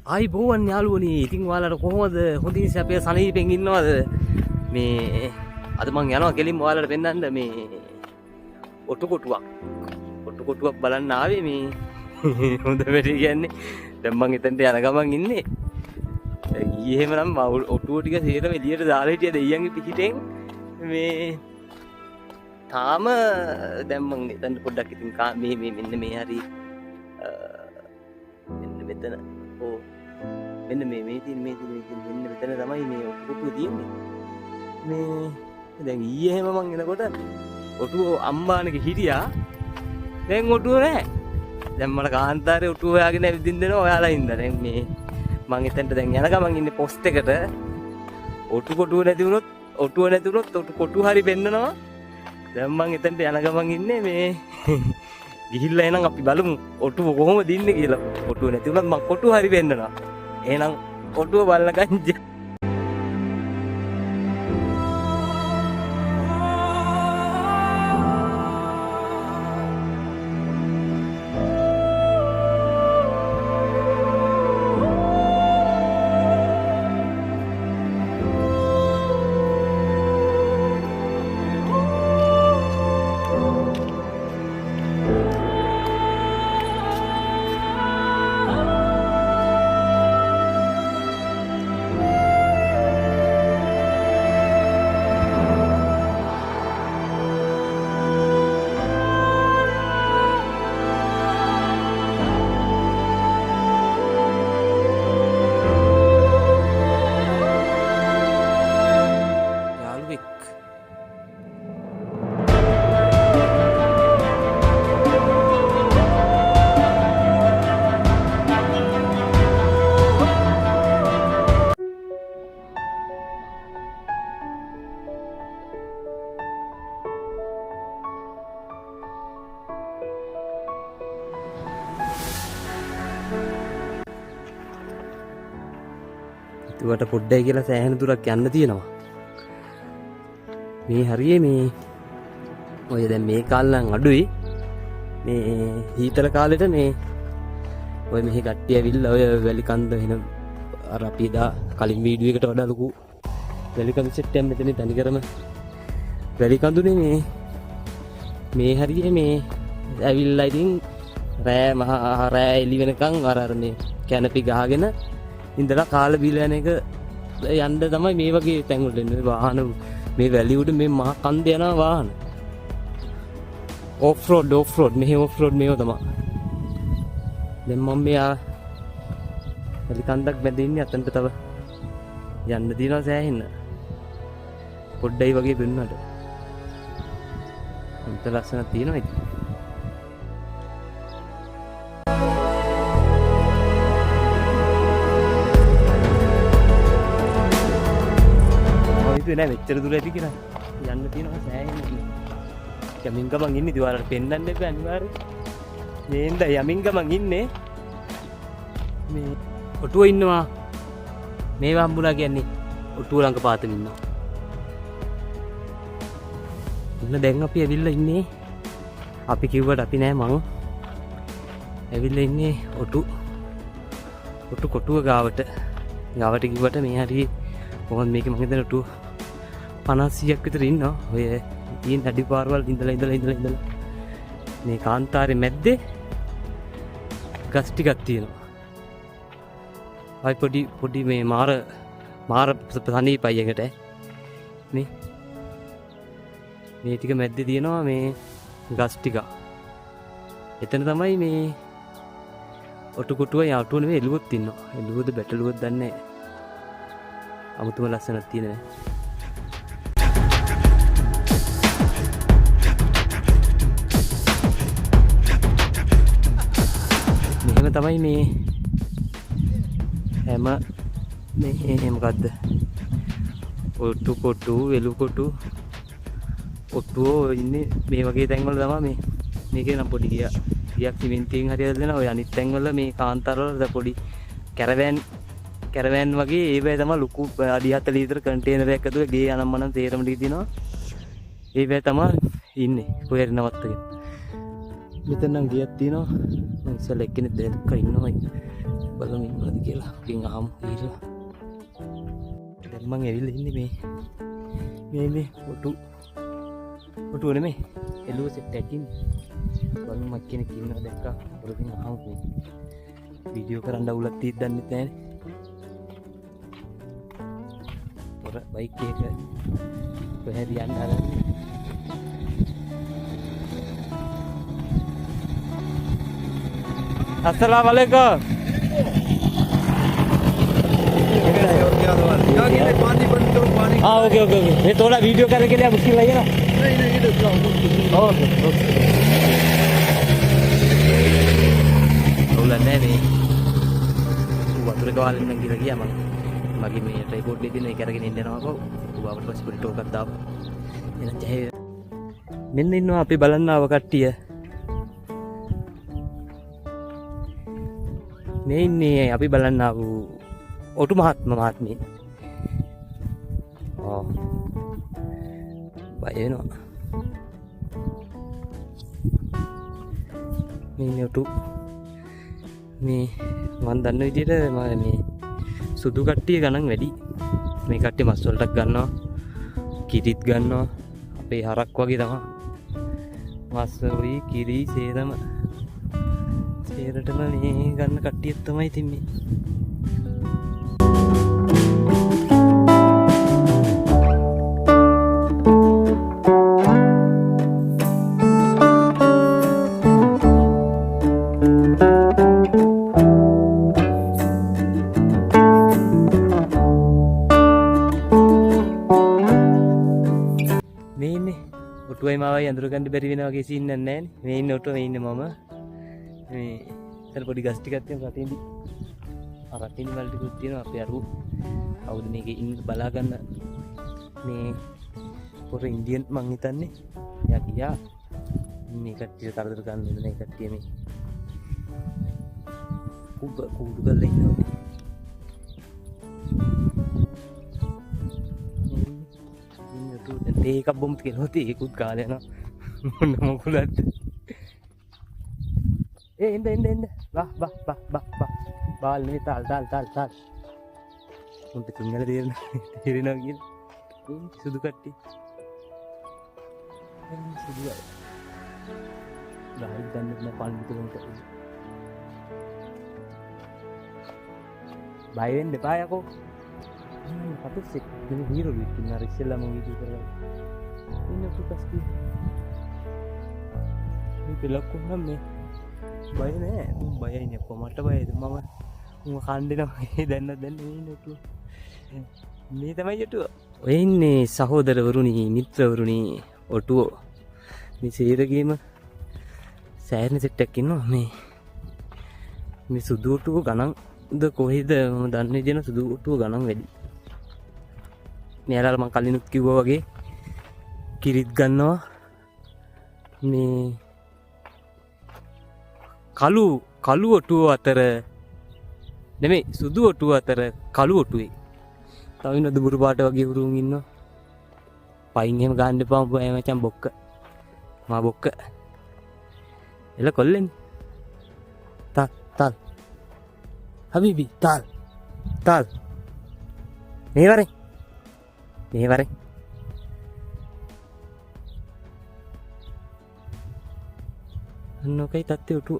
ආයි බෝවන් යාළුවනි ඉතින් ඔයාලට කොහොමද හොඳින් සැපේ සනීපෙන් ඉන්නවද මේ අද මං යනවා කෙලින්ම ඔයාලට පෙන්නන්න මේ ඔටු කොටුවක් බලන්න ආවේ මේ හොඳ වැඩි කියන්නේ දැන් මං එතනට යන ගමන් ඉන්නේ ඊයේ එහෙමනම් ඔටුව ටික සේරම එළියට දාලා හිටිය දෙයියන්ගේ පිටින් මේ තාම දැන් මං එතනට පොඩ්ඩක් ඉතින් මේ මෙන්න මේ හරි මෙන්න මෙතන ඕ මෙන්න මේ මෙතන තමයි මේ ඔටුව තියෙන්නේ මේ දැන් ඊයේ එහෙම මං එනකොට ඔටුව අම්බානක හිටියා දැන් ඔටුව නැහැ දැන් මට කාන්තාරේ ඔටුව හොයාගෙන ඇවිදින්න දෙනවා ඔයාලා ඉන්න දැන් මේ මං එතනට දැන් යන ගමන් ඉන්නේ පොස්ට් එකට ඔටුව නැති වුණොත් ඔටු හරි පෙන්නනවා දැන් මං එතනට යන ගමන් ඉන්නේ මේ ගිහිල්ලා එහෙනම් අපි බලමු ඔටුව කොහොමද ඉන්නේ කියලා ඔටුව නැති වුණත් මං කොටුව හරි පෙන්නනවා එහෙනම් ඔටුව බලනකන් ඉතුවට පොඩ්ඩයි කියලා සෑහෙන දුරක් යන්න තියෙනවා මේ හරියේ මේ ඔය දැන් මේ කාලේ නම් අඩුයි මේ හීතල කාලෙට මේ ඔය මෙහි කට්ටිය ඇවිල්ලා ඔය වැලි කන්ද වෙන අර අපි එදා කලින් වීඩියෝ එකට වඩා ලොකු වැලි කන්ද සෙට් එකක් මෙතන තනිකරම වැලි කඳුනේ මේ හරියේ මේ ඇවිල්ලා ඉතින් රෑ එළි වෙනකන් අර මේ කැනපි ගහගෙන ඉඳලා කාලා බීලා යන එක යන්න තමයි මේ වගේ තැන් වලට එන්නේ වාහන මේ වැලි උඩ මේ මහ කන්ද යන වාහන ඔෆ් රෝඩ් මෙහෙ ඔෆ් රෝඩ් මේව තමයි දැන් මම මෙයා වැලි කන්දක් බැඳ ඉන්නේ අතනට තව යන්න දිනවා සෑහෙන්න පොඩ්ඩයි වගේ වෙන්නට අන්ත ලස්සනක් තියෙනවා ඉතින් නෑ මෙච්චර දුර ඇති කියලා යන්න තියෙනවා සෑහෙන යමින් ගමන් ඉන්නේ ඉතින් ඔයාලට පෙන්නන්න එපා අනිවාර්යයෙන් නේන්ද යමින් ගමන් ඉන්නේ මේ ඔටුව ඉන්නවා මේව හම්බුණා කියන්නේ ඔටුව ළඟ පාතම ඉන්නවා ඉන්න දැන් අපි ඇවිල්ලා ඉන්නේ අපි කිව්වට අපි නෑ මං ඇවිල්ලා ඉන්නේ ඔටු කොටුව ගාවට කිව්වට මේ හරිය කොහොමද මේක මම හිතන ඔටුව 50ක් විතර ඉන්නවා ඔය තියෙන අඩි පාරවල් ඉඳලා මේ කාන්තාරේ මැද්දේ ගස් ටිකක් තියෙනවා අයි පොඩි මේ මාර සනීපයි එකට මේ ටික මැද්දේ තියෙනවා මේ ගස් ටික එතන තමයි මේ ඔටු කොටුව යාටුව නෙවෙයි එළුවොත් ඉන්නවා එළුවොද බැටළුවොත් දන්නේ නැහැ අමුතුම ලස්සනක් තියෙනවා මෙහෙම තමයි මේ හැම මේ මොකද්ද ඔටු කොටු එළු කොටු ඔට්ටුව ඉන්නේ මේ වගේ තැන්වල තමයි මේකේ නම් පොඩි ගියක් සිමෙන්තියෙන් හරි හදලා දෙනවා ඔය අනිත් තැන්වල මේ කාන්තාරවල පොඩි කැරවෑන් වගේ ඒවැය තමයි ලොකු අඩි 40 ලිටර කන්ටේනර් එකක් ඇතුලේ ගේ අනම්මනම් තේරම ටික දිනවා ඒවැය තමයි ඉන්නේ කොහෙද නවත්තගෙන මෙතන නම් ගියක් තියෙනවා. මම ඉස්සෙල්ලා එක්කෙනෙක් දැක්ක ඉන්නවා. බලමු ඉන්නවද කියලා. අපි අහමු කියලා. දැන් මම ඇවිල්ලා ඉන්නේ මේ ඔටු නෙමෙයි. එළුව සෙට් එකකින් බලමු මම කෙනෙක් ඉන්නවා දැක්කා. ඔරකින් අහමු. වීඩියෝ කරන්න අවුලක් තියෙද්දි දන්නේ නැහැ. ඔර බයික් එක කොහෙද යන්න හදන්නේ? अस्सलामुअलैकुम। हाँ ओके ओके ओके ये थोड़ा वीडियो करने के लिए मुश्किल लगेगा। ओके ओके නේ වතුර ගාලා ඉන්න කියලා ගියා මම. මගේ මේ ට්‍රයිපෝඩ් එකේ තියෙන එක අරගෙන ඉන්න යනවාකෝ. ඌවට පස්සේ පොඩි ටෝක් එකක් දාපු. එන ජය. මෙන්න ඉන්නවා අපි බලන්න ආව කට්ටිය. මේ ඉන්නේ අපි බලන්න ආපු ඔටු මහත්මිය. බය වෙනවා. මේ ඔටු මේ මන් දන්න විදිහට මේ සුදු කට්ටිය ගණන් වැඩි. මේ කට්ටිය මස් වලටත් ගන්නවා, කිරිත් ගන්නවා. අපේ හරක් වගේ තමයි. මස් වලි කිරි සේරම සේරටම මේ ගන්න කට්ටිය තමයි තින්නේ. ඔටුවයි මාවයි අඳුර ගන්න බැරි වෙනවා වගේ සීන් නෑ නේ. මේ ඉන්නේ ඔටුව, මේ ඉන්නේ මම. මේ ඉතින් පොඩි ගස් ටිකක් තියෙනවා රටින්දි. රටින්දි වල ටිකක් තියෙනවා අපේ අරු. කවුද මේකේ ඉන්න බලා ගන්න. මේ පොර ඉන්දියන් මං හිතන්නේ. යා ගියා. මේ කට්ටිය කරදර ගන්න නේ කට්ටිය මේ. කුඩු ගල්ලා ඉන්නවා. ඒක බොම්බ කියලා හොති ඒකුත් කාලේ යනවා මොන මොකලද එන්න බා බාල් නේ තාල් උන්ට සිංහල තේරෙනවා කියලා සුදු කට්ටි සුදු අය ගහයි දන්නේ පන්තිලෙන් කරේ බය වෙන්න එපා යකෝ Patusik ini hero gitu narik sila mau gitu kan ini aku pasti ini pelakku namme bayar ini apa mata bayar itu mama mau kande nama dan ini tuh ini tamai itu ini sahodara waruni mitra waruni otu ini sehira game saya ni setak ini ini sudu otu ganang udah kohida dan ini jenas sudu otu ganang wedi මෙයාලා මං කලිනුත් කිව්වා වගේ කිරිත් ගන්නවා මේ කළු ඔටුව අතර නෙමෙයි සුදු ඔටුව අතර කළු ඔටුවේ තව ඉන්න දුඹුරු පාට වගේ උරුන් ඉන්නවා පයින් එහෙම ගන්න එපා උඹ මචං බොක්ක මා බොක්ක එල කොල්ලෙන් තල් හබීබි තල් මේ වරේ මේ වරේ අන්නෝකයි තත්ත්වය උටු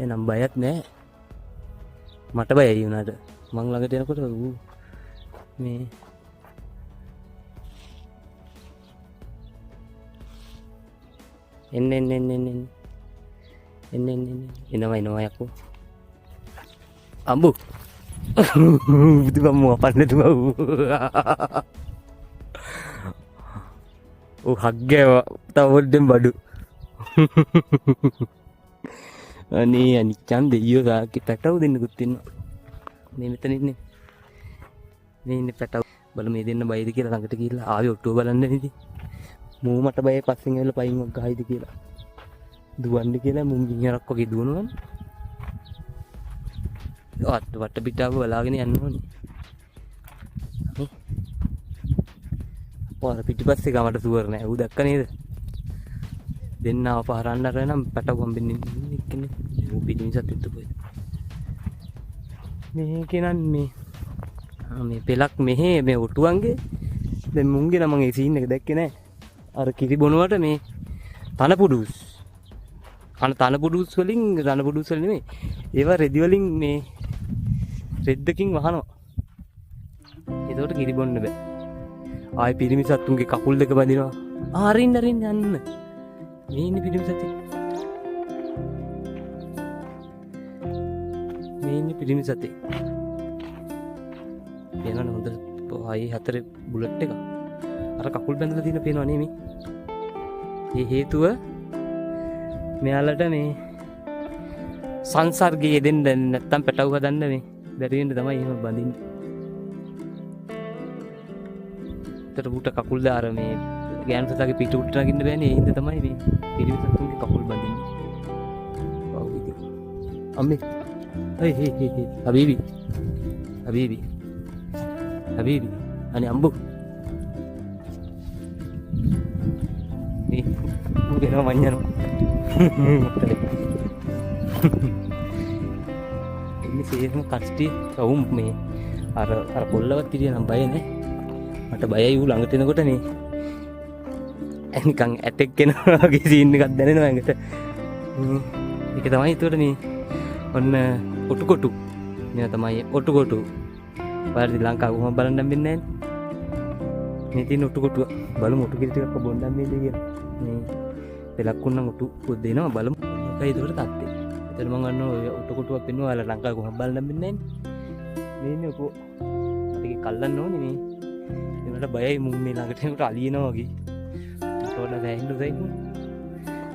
එනම් බයත් නෑ මට බයයි වුණාට මං ළඟට එනකොට ඌ මේ එන්න එනවා යකෝ අම්බු butuh kamu apa nih tuh hagge tahu dem badu ani cande iyo ga kita tahu din gutin මේ මෙතන ඉන්නේ මේ ඉන්නේ පැටව බල මේ දෙන්න බයිද කියලා ළඟට ගිහිල්ලා ආවේ ඔට්ටුව බලන්න නේද මූ මට බයයි පස්සෙන් ඇවිල්ලා පයින් ගහයිද කියලා දුවන්න කියලා මුම් ගිහරක් වගේ දුවනවා වට පිටාව බලාගෙන යන්න ඕනේ. ඔය පිටිපස්සේ ගමට සුවර් නෑ. ඌ දැක්ක නේද? දෙන්නාව පහරන්න අර නම් පැටව හම්බෙන්නේ ඉන්නේ. ඌ පිටින්සත් එක්ක පොයි. මේක නන්නේ මේ පෙලක් මෙහෙ මේ ඔටුවන්ගේ දැන් මුංගේ නම් මම ඒ සීන් එක දැක්කේ නෑ. අර කිරි බොනවට මේ තනපුඩුස් තනපුඩුස් වලින් නෙමෙයි. ඒවා රෙදි වලින් මේ රෙද්දකින් වහනවා. ඒකට කිරි බොන්න බෑ. ආයි පිරිමි සත්තුන්ගේ කකුල් දෙක බඳිනවා. අරින්න යන්න. මේ ඉන්නේ පිරිමි සතෙක්. මේ ඉන්නේ පිරිමි සතෙක්. එනන හොඳ ආයි හතරේ බුලට් එක. අර කකුල් බැඳලා තියෙන පේනව නේ මේ. ඒ හේතුව මෙයාලට මේ සංසර්ගයේ දෙන්න නැත්තම් පැටව හදන්න මේ බැරි වෙන්න තමයි එහෙම බඳින්නේ. ඒතර බුට කකුල් දාර මේ ගෑනු සතාගේ පිට උඩට නගින්න බෑනේ. ඒ හින්දා තමයි මේ පිරිමි සතුන්ගේ කකුල් බඳින්නේ. ඔව් ඉතින්. අම්මේ. හේ හබීබි. අනේ අම්බු. මේ උගෙනවා මඤ්ඤනවා. ඉන්නේ සේරම කස්ටි කවුම් මේ අර කොල්ලවත් ඉරිය නම් බය නෑ. මට බයයි ඌ ළඟට එනකොට නේ. නිකන් ඇටෙක් කෙනා වගේ සීන් එකක් දැනෙනවා ඇඟට. ඒක තමයි ඒතකොට මේ ඔන්න ඔටුකොටු. මේ තමයි ඔටුකොටු. පාරදි ලංකාව කොහොම බලන්න හම්බෙන්නේ නැහැ. මේ තියෙන ඔටුකොටුව බලමු ඔටු කිරි ටිකක් බොන්න හම්බෙන්නේ කියලා. මේ පෙලක් වුණනම් ඔටු පොත් දෙනවා බලමු. ඒකයි ඒතකොට තත්ත්වය. එතන මම ගන්න ඔය ඔටුකොටුවක් පෙන්නුවා. ඔයාලා ලංකාව කොහොම බලන්න හම්බෙන්නේ නැහැ. මේ ඉන්නේ ඔකෝ. ටික කල්ලන්න ඕනේ මේ. ඒකට බයයි මුන් මේ ළඟට එනකොට අලියනවා වගේ. තෝරන දැහින්න දෙයින්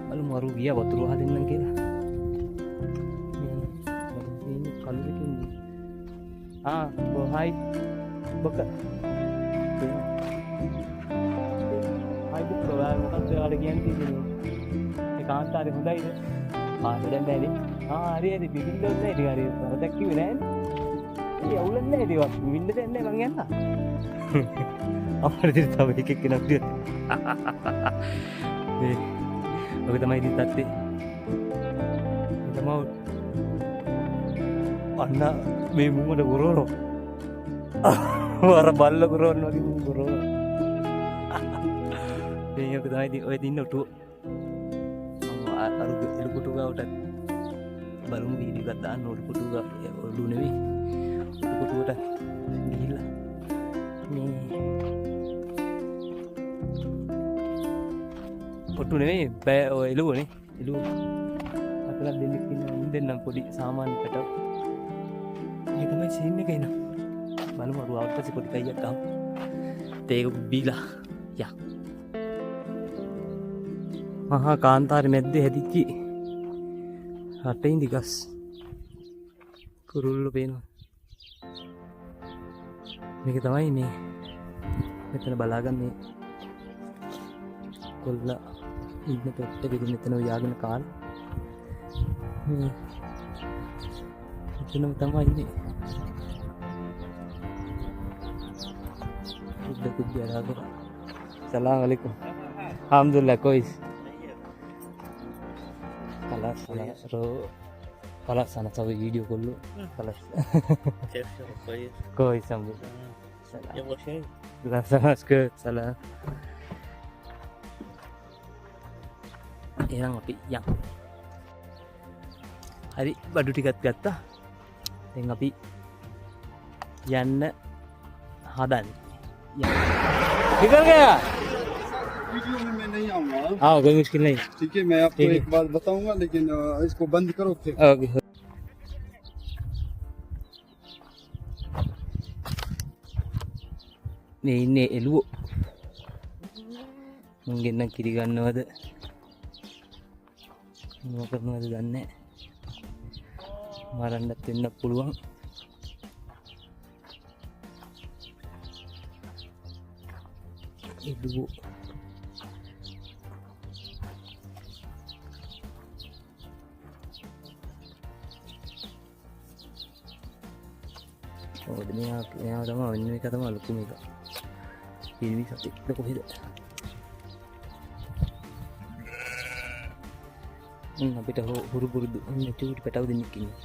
බලමු අරු ගියා වතුර හදින්නම් කියලා. මේ කල්ලකින් බොහයි බක හයි බුක් කරා මොකක්ද ඔයාලා කියන්නේ මේ කාන්තාරේ හොඳයිද? දැන් බෑනේ. හරි පිටින් දෙන්නේ ටික හරි වරදක් කිව්වේ නෑනේ. ඒ අවුලක් නෑ ඒවා. වින්න දෙන්නේ මං යන්න. අපිට තව එකෙක් කෙනෙක් දියත්. ඔක තමයි ඉතින් තත්ත්වේ. තමව අන්න මේ මුමඩ ගොරෝනෝ. වර බල්ල ගොරෝන වගේ මුම ගොරෝන. මේක තමයි ඉතින් ඔය දින්න උටු. අර එලුකුටු ගාවට බලමු වීඩියෝ එකක් දාන්න ඔලුකුටු ගා ඔලු නෙවෙයි. ඔලුකුටුවට ගිහිල්ලා මේ ඔට්ටු නෙවෙයි බෑ ඔය එළුවනේ. එළුව අතලා දෙන්නෙක් ඉන්නවා. දෙන්නම් පොඩි සාමාන්‍ය පැටව. මේ තමයි සීන් එක එනවා. බලමු අර ආවට පස්සේ පොඩි කයියක් ගහමු. තේක බීලා යා. මහා කාන්තාරේ මැද්දේ හැදිච්චි රටේ ඉඳිගස් කුරුල්ලෝ පේනවා. මේක තමයි මේ මෙතන බලාගන්නේ කොල්ලා ඉන්න පෙට්ට පිටින් මෙතන යාගෙන කාල. මෙතනම තමයි ඉන්නේ. कुछ जरा कर सलाम वालेकुम alhamdulillah कोइस kalas ro kalas sana sawi video kollu kalas कोइस alhamdulillah salam ya boshay gracias ke salam erang api yang hari badu tikat gatta දැන් අපි යන්න හදන්නේ निकल गया वीडियो में मैं नहीं आऊंगा. हाँ कोई मुश्किल नहीं. ठीक है मैं आपको एक बात बताऊंगा लेकिन इसको बंद करो फिर. ओके. මේ ඉන්නේ එළුව. මුන්ගෙන් නම් කිරි ගන්නවද මොකක් කරනවද දන්නේ නැහැ. මරන්නත් වෙන්න පුළුවන්. එළුව ඔව් මෙයා තමයි වෙන එක තමයි ලොකුම එක. පිරිමි සතෙක්ද කොහෙද? අපිට හුරු පුරුදු චූටි පැටව දෙන්නෙක් ඉන්නවා.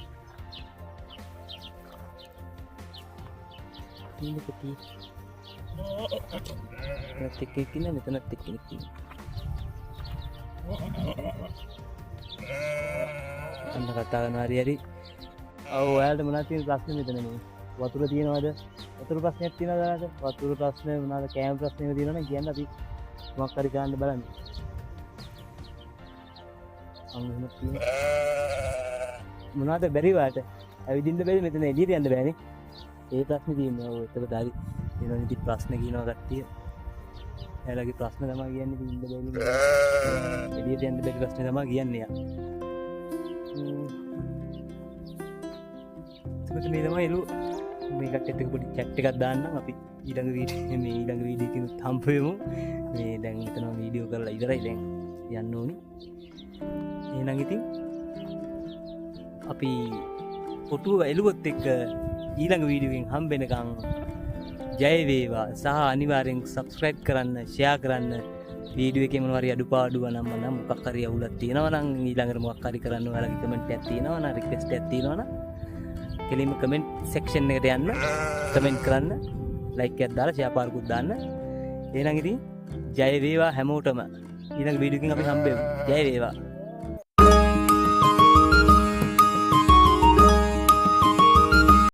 මෙතනත් එක්කෙනෙක් ඉන්නවා, මෙතනත් එක්කෙනෙක් ඉන්නවා. අන්න කතා කරනවා හරි. ඔව් ඔයාලට මොනවද තියෙන ප්‍රශ්නේ මෙතන මේ? වතුර තියෙනවද? වතුර ප්‍රශ්නයක් තියෙනවද ඔයාලට? වතුර ප්‍රශ්න මොනවාද? කෑම ප්‍රශ්න තියෙනවද කියන්න අපි මොකක් හරි ගන්න බලන්න. මොනවද බැරි වාට? ඇවිදින්න බැරි මෙතන එළියට යන්න බෑනේ. ඒ ප්‍රශ්නේ තියෙනවා. ඔව් එතකොට හරි. එනවා ඉතින් ප්‍රශ්න කියනවා කට්ටිය. එයාලගේ ප්‍රශ්න තමයි කියන්නේ ඉන්න බැරි. එළියට යන්න බැරි ප්‍රශ්න තමයි කියන්නේ යා. ඒකට මේ තමයි එළු මේකට එක්ක පොඩි chat එකක් දාන්නම් අපි ඊළඟ වීඩියෝ එකකින් හම්බ වෙමු. මේ දැන් මෙතන වීඩියෝ කරලා ඉවරයි දැන් යන්න ඕනි. එහෙනම් ඉතින් අපි ඔටුව එළුවොත් එක්ක ඊළඟ වීඩියෝ එකෙන් හම්බ වෙනකන් ජය වේවා සහ අනිවාර්යෙන් subscribe කරන්න, share කරන්න. වීඩියෝ එකේ මොනවා හරි අඩුපාඩුව නම් මොකක් හරි අවුලක් තියෙනවා නම් ඊළඟට මොකක් හරි කරන්න ඔයාලගේ කමෙන්ට් එකක් තියෙනවා නම් රික්වෙස්ට් එකක් තියෙනවා නම් කෙලින්ම කමෙන්ට් සෙක්ෂන් එකට යන්න කමෙන්ට් කරන්න, ලයික් එකක් දාලා ෂෙයා පාරකුත් දාන්න. එහෙනම් ඉතින් ජය වේවා හැමෝටම. ඊළඟ වීඩියෝ එකකින් අපි හම්බෙමු. ජය වේවා.